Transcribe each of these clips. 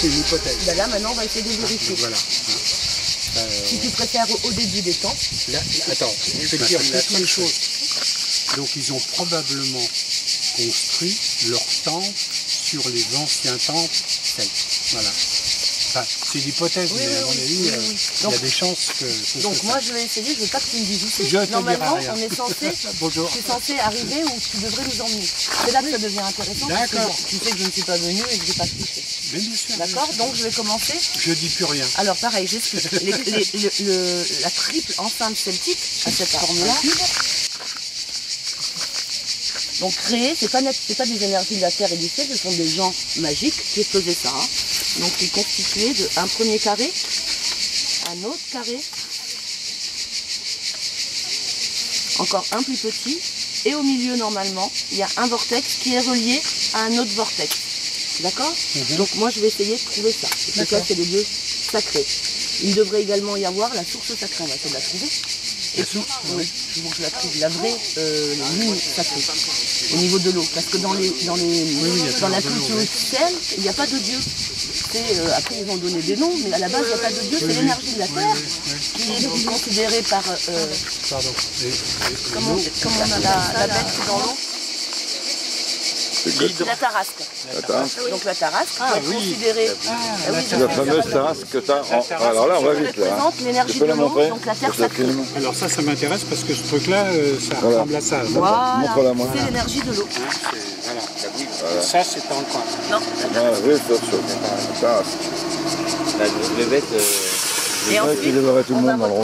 c'est une hypothèse. Ben là, maintenant, on va essayer de vérifier. Voilà. Si tu préfères au début des temps. Là, attends, je vais te dire la seule chose. Donc ils ont probablement construit leur temple sur les anciens temples celtes. Voilà. Enfin, c'est l'hypothèse, mais à mon avis, il y a des chances que... Donc moi je vais essayer, je ne veux pas que tu me dises où c'est. Je te Normalement, dirai rien. on est censé, Bonjour. je suis censé arriver où tu devrais nous emmener. C'est là que ça devient intéressant. D'accord. Tu sais que je ne suis pas venue et que je n'ai pas triché. Mais bien sûr. D'accord. Donc je vais commencer. Je dis plus rien. Alors pareil, j'explique. La triple enceinte celtique à cette forme-là. Donc créer, c'est pas des énergies de la terre et du ciel, ce sont des gens magiques qui faisaient ça. Hein. Donc c'est constitué d'un premier carré, un autre carré, encore un plus petit, et au milieu normalement, il y a un vortex qui est relié à un autre vortex. D'accord? Donc moi je vais essayer de trouver ça. C'est ça, c'est les lieux sacrés. Il devrait également y avoir la source sacrée, on va essayer de la trouver. Et puis, oui, donc je la trouve, la vraie ligne sacrée, au niveau de l'eau. Parce que dans la culture ciel, il n'y a pas de Dieu. Après, ils ont donné des noms, mais à la base, il n'y a pas de Dieu, c'est l'énergie de la terre qui est considérée par... Pardon. comment on a la bête qui est dans l'eau? La tarasque. Donc la tarasque peut être considérée... La fameuse tarasque que tu as... Alors là, on va vite là. L'énergie de l'eau, donc la terre sacrée. Alors ça m'intéresse parce que ce truc-là, ça ressemble à ça. Voilà, c'est l'énergie de l'eau. Voilà. Ça, c'est dans le coin. Non. Oui, c'est autre chose. Tarasque. Le bête... Et ensuite, on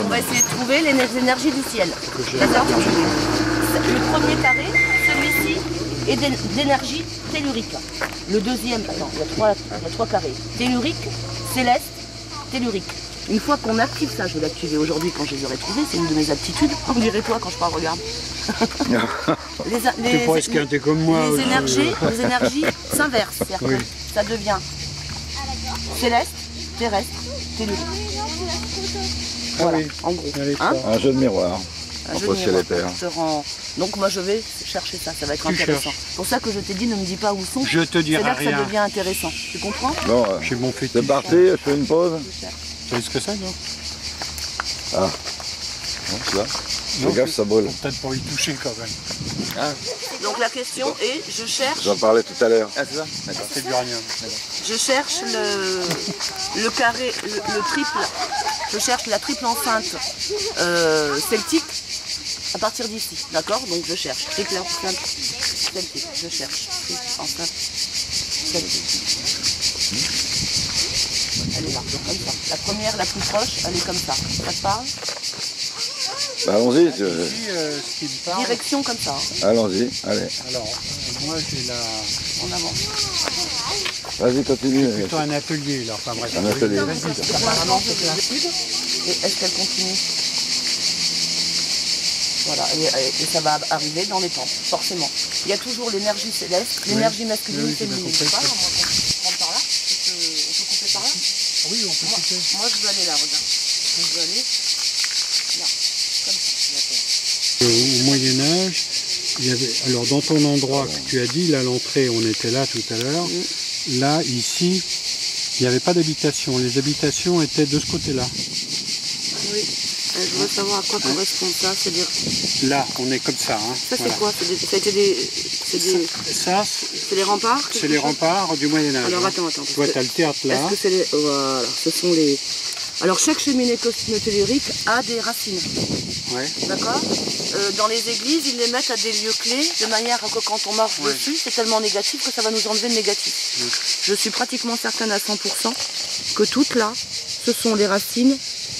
va essayer de trouver les énergies du ciel. Le premier carré, celui-ci, est d'énergie tellurique. Le deuxième, attends, il y a trois carrés. Tellurique, céleste, tellurique. Une fois qu'on active ça, je vais l'activer aujourd'hui quand je les aurai trouvés, c'est une de mes aptitudes. On dirait toi quand je parle, regarde. Tu pourrais esquinter comme moi. Les énergies s'inversent, c'est-à-dire que ça devient céleste, terrestre, tellurique. Voilà, en gros. Hein, un jeu de miroir entre ciel et terre. Donc moi je vais chercher ça, ça va être intéressant. C'est pour ça que je t'ai dit, ne me dis pas où sont. Je te dirai rien. C'est là que ça devient intéressant. Tu comprends? Bon, j'ai mon fétiche. c'est parti, je fais une pause. Tu sais ce que c'est, non? Ah. Donc là, fais gaffe, ça brûle. Peut-être pour y toucher quand même. Ah. Donc la question est, je cherche... J'en parlais tout à l'heure. Ah, c'est ça? D'accord. C'est du uranium. Je cherche le carré, le triple, je cherche la triple enceinte celtique à partir d'ici, d'accord? Donc je cherche triple enceinte celtique, je cherche triple enceinte celtique. Elle est là, comme ça. La première, la plus proche, elle est comme ça. Ça te parle? Bah, allons-y. Ici, ce qui me parle... Direction comme ça. Hein. Allons-y, allez. Alors, moi j'ai la... En avant. Vas-y, continue. C'est plutôt un atelier là, enfin bref. Un atelier. Apparemment, c'est rapide. Et est-ce qu'elle continue? Voilà, et ça va arriver dans les temps, forcément. Il y a toujours l'énergie céleste, l'énergie masculine, féminine. On peut prendre par là? On peut couper par là? Oui, on peut couper. Moi, je veux aller là, regarde. Je veux aller là, comme ça, d'accord. Au Moyen-Âge, il y avait... Alors, dans ton endroit que tu as dit, là, l'entrée, on était là tout à l'heure. Là, ici, il n'y avait pas d'habitation. Les habitations étaient de ce côté-là. Oui. Je veux savoir à quoi correspond ça, c'est-à-dire... Là, on est comme ça. Hein. Ça, c'est quoi? Ça a été c'est les remparts? C'est les remparts du Moyen-Âge. Alors, attends. Toi, tu as le théâtre là. Est-ce que c'est les... Voilà, ce sont les... Alors, chaque cheminée cosmotellurique a des racines. Ouais. D'accord? Dans les églises, ils les mettent à des lieux clés, de manière à que quand on marche dessus, c'est tellement négatif que ça va nous enlever le négatif. Je suis pratiquement certaine à 100% que toutes là, ce sont les racines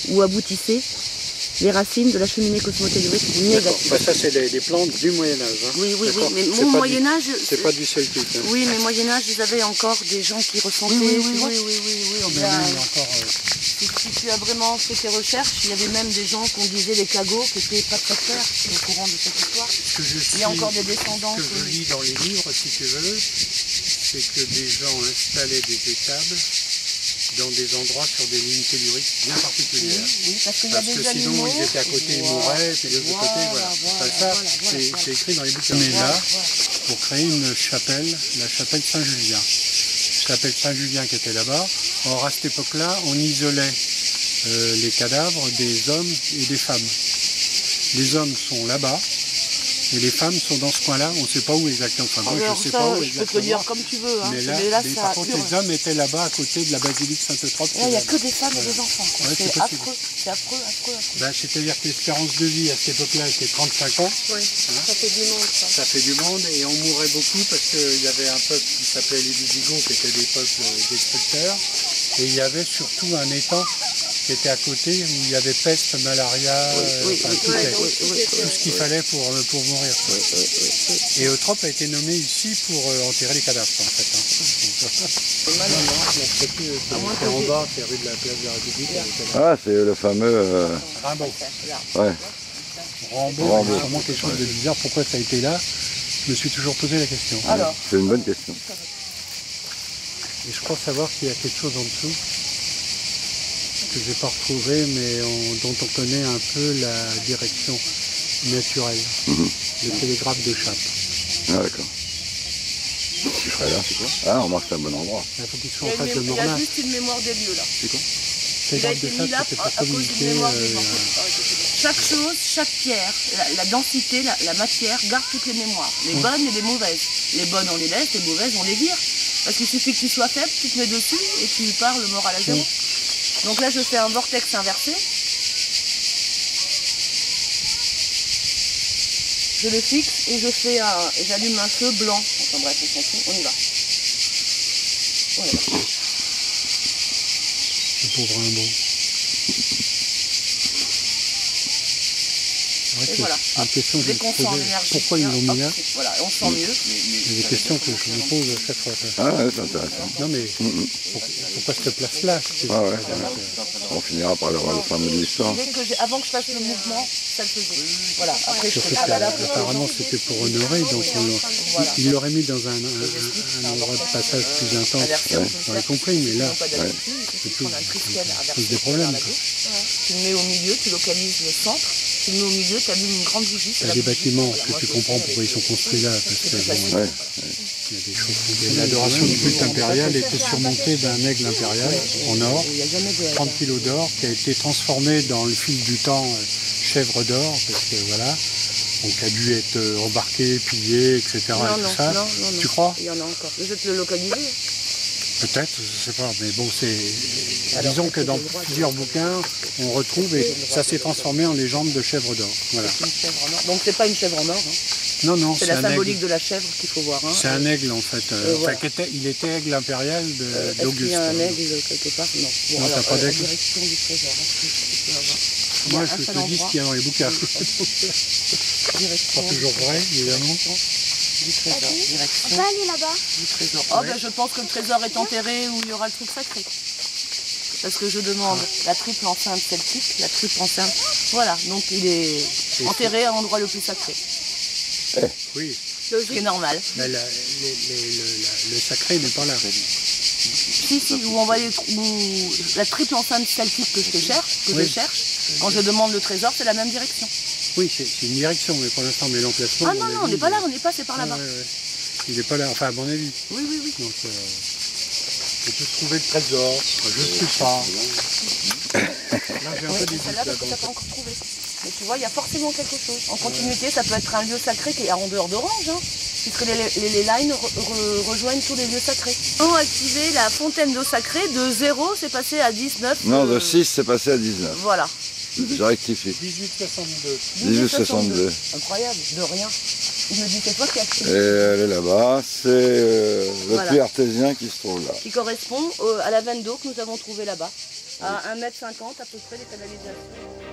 où aboutissaient les racines de la cheminée cosmotellurique négative. Bah, ça, c'est des plantes du Moyen-Âge. Hein. Oui, mais mon Moyen-Âge... C'est pas du celtique. Hein. Oui, mais Moyen-Âge, ils avaient encore des gens qui ressentaient... Oui, encore... Si tu as vraiment fait tes recherches, il y avait même des gens qu'on disait les cagots qui n'étaient pas très clairs au courant de cette histoire. Il y a encore des descendants... Ce que je lis dans les livres, si tu veux, c'est que des gens installaient des étables dans des endroits sur des lignes telluriques bien particulières. Oui, parce qu'il y a des sinon, animaux... ils étaient à côté, ils mouraient, et puis de l'autre côté, voilà. C'est écrit dans les bouquins. On est là pour créer une chapelle, la chapelle Saint-Julien. s'appelle Saint-Julien qui était là-bas. Or, à cette époque-là, on isolait les cadavres des hommes et des femmes. Les hommes sont là-bas et les femmes sont dans ce coin-là. On ne sait pas où exactement. Enfin, moi, Alors, je ne sais ça, pas où je peux exactement. te le dire comme tu veux. Hein. Mais là, par contre, les hommes étaient là-bas à côté de la basilique Sainte-Eutrope. Là, il n'y a que des femmes et des enfants. Ouais, c'est c'est possible. affreux, c'est affreux, affreux, affreux. Ben, c'est-à-dire que l'espérance de vie à cette époque-là était 35 ans. Oui, ça fait du monde, ça. Ça fait du monde et on mourait beaucoup parce qu'il y avait un peuple qui s'appelait les Visigoths qui étaient des peuples destructeurs. Et il y avait surtout un étang qui était à côté où il y avait peste, malaria, tout ce qu'il fallait pour mourir. Quoi. Et Eutrope a été nommé ici pour enterrer les cadavres en fait. Hein. Non, c'est en bas, c'est rue de la place de la République. Ah, c'est le fameux... Rambo. Ouais. Rambo, c'est vraiment quelque chose de bizarre. Pourquoi ça a été là? Je me suis toujours posé la question. Alors, C'est une bonne question. Et je crois savoir qu'il y a quelque chose en dessous que je n'ai pas retrouvé, mais dont on connaît un peu la direction naturelle. Le télégraphe de Chappe. Ah, d'accord. Tu ferais là, c'est quoi? Ah, on marque c'est un bon endroit. Il faut qu'il soit il en face de y a Morna. juste une mémoire des lieux là. C'est quoi? Le Il a télégraphe été de mis là Chappe, c'était à pour cause d'une communiquer. mémoire des gens. Chaque chose, chaque pierre, la densité, la matière garde toutes les mémoires. Les bonnes et les mauvaises. Les bonnes on les laisse, les mauvaises on les vire. Parce qu'il suffit que tu sois faible, tu te mets dessus et tu parles mort à la zéro. Donc là je fais un vortex inversé. Je le fixe et j'allume un feu blanc. Enfin bref, on s'en fout, on y va. On y va. Le pauvre Rimbaud. Et voilà. C'est une question que je Dès me qu'on sent posais. l'énergie. Pourquoi ils l'ont mis là? Voilà, on sent mieux. C'est des questions que je me pose à chaque fois. Ah, ouais, c'est intéressant. Non mais pourquoi cette place-là? Ah, ouais. On finira par le fameux de l'histoire. Avant que je fasse le mouvement, ça le faisait. Voilà, après je Surtout fais pas la qu'apparemment c'était pour honorer, donc il l'aurait mis dans un endroit de passage plus intense. On a compris, mais là, c'est tout. pose des problèmes. Tu le mets au milieu, tu localises le centre, tu le mets au milieu, tu allumes une grande bougie. Il y a des bâtiments que tu comprends pourquoi ils sont construits là, parce que bon, Ouais. il y a des choses. L'adoration du culte impérial était surmontée d'un aigle impérial en or, 30 kilos d'or, qui a été transformé dans le fil du temps chèvre d'or, parce que voilà, donc a dû être embarqué, pillé, etc. Non, et tout ça. non. Tu crois? Il y en a encore. Je vais te le localiser. Peut-être, je sais pas, mais bon, disons que dans plusieurs bouquins, on retrouve, et ça s'est transformé en légende de chèvre d'or. Voilà. Une chèvre en or. Donc c'est pas une chèvre en or. Hein. Non, C'est la symbolique de la chèvre qu'il faut voir. Hein. C'est un aigle en fait. voilà. Il était aigle impérial Est-ce qu'il d'Auguste. y a un aigle quelque part? Non. Bon, Non, alors, t'as pas d'aigle? direction du trésor. Moi, Il y a je un te seul dis endroit. ce qu'il y a dans les bouquins. Direction Pas toujours vrai, évidemment. du trésor. Direction On peut aller là-bas? du trésor. Oh, ben, je pense que le trésor est enterré où il y aura le truc sacré. Parce que je demande la triple enceinte celtique, la triple enceinte. Voilà, donc il est enterré à l'endroit le plus sacré. Oui, Ce qui est normal. mais le sacré n'est pas là. Si, où on va où la triple enceinte celtique que je cherche, quand je demande le trésor, c'est la même direction. Oui, c'est une direction, mais pour l'instant, mais l'emplacement. Ah non, non, on n'est pas là, on est passé par là-bas. Il n'est pas là, enfin à mon avis. Oui. Donc, on peut trouver le trésor, je ne sais pas. Là, j'ai un peu des C'est là parce que tu n'as pas encore trouvé. Mais tu vois, il y a forcément quelque chose. En continuité, ça peut être un lieu sacré qui est en dehors d'Orange, hein, puisque les lines rejoignent tous les lieux sacrés. Ils ont activé la fontaine d'eau sacrée de 0, c'est passé à 19. Non, de 6, c'est passé à 19. Voilà. J'ai rectifié. 1862. 1862. Incroyable, de rien. Je me dis, c'est toi qui as Et activé. elle est là-bas, c'est le Voilà. puits artésien qui se trouve là. Qui correspond à la veine d'eau que nous avons trouvée là-bas, à 1,50 m à peu près des canalisations.